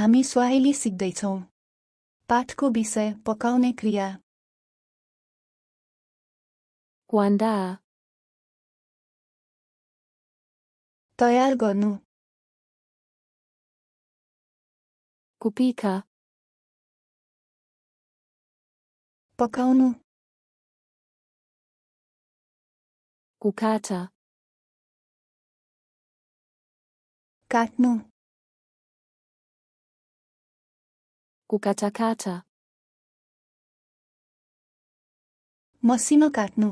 हामी स्वाहिली सिक्दैछौँ। पाठको विषय पकाउने क्रिया। Kuandaa. तयार गर्नु। Kupika. पकाउनु। Kukata. काट्नु। Kukatakata. मसिनो काट्नु।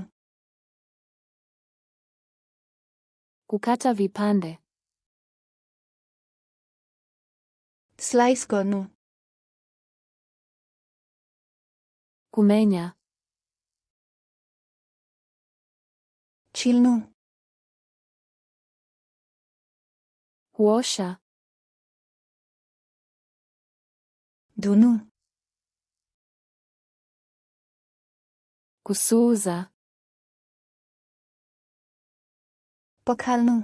Kukata vipande. स्लाइस गर्नु। Kumenya. छिल्नु। Kuosha. धुनु। Kusuuza. पखाल्नु।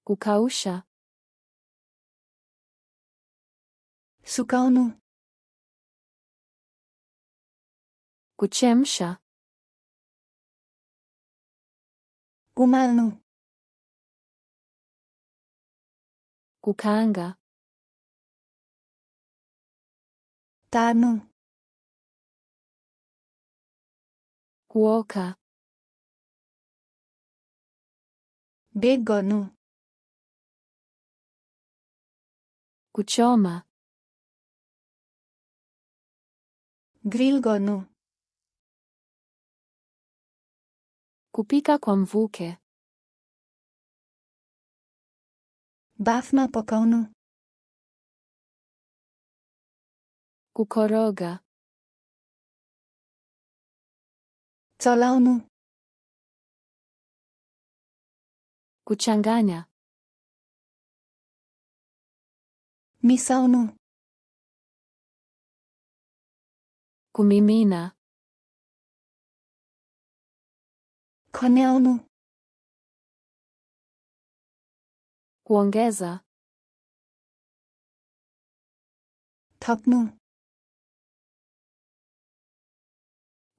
Kukausha. सुकाउनु। Kuchemsha. उमाल्नु। Kukaanga. तार्नु। Kuoka. बेक गर्नु। Kuchoma. ग्रिल गर्नु। Kupika kwa mvuke. बाफमा पकाउनु। Kukoroga. चलाउनु। Kuchanganya. मिसाउनु। Kumimina. खन्याउनु। Kuongeza. थप्नु।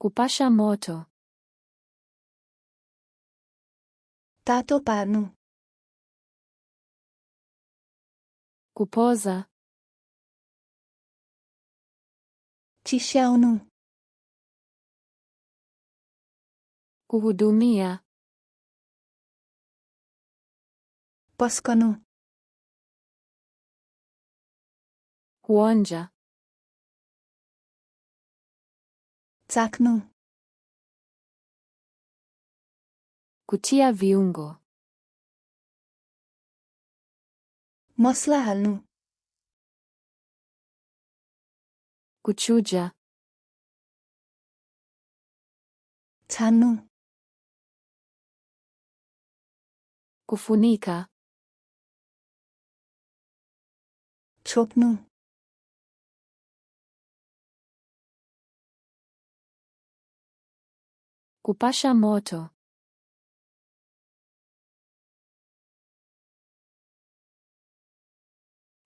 Kupasha moto. तातो पार्नु। Kupoza. चिस्याउनु। Kuhudumia. पस्कनु। Kuonja. चाख्नु। Kutia viungo. मसला हाल्नु। Kuchuja. छान्नु। Kufunika. छोप्नु। Kupasha moto.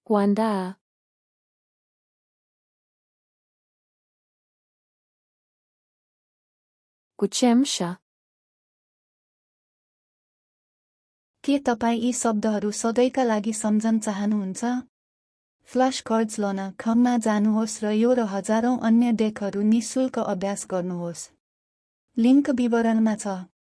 Kuandaa. Kuchemsha. के तपाईँ यी शब्दहरू सधैँका लागि सम्झन चाहनुहुन्छ? फ्ल्याश कार्ड्स लन खममा जानुहोस् र यो र हजारौं अन्य डेकहरू निशुल्क अभ्यास गर्नुहोस्। लिङ्क विवरणमा छ।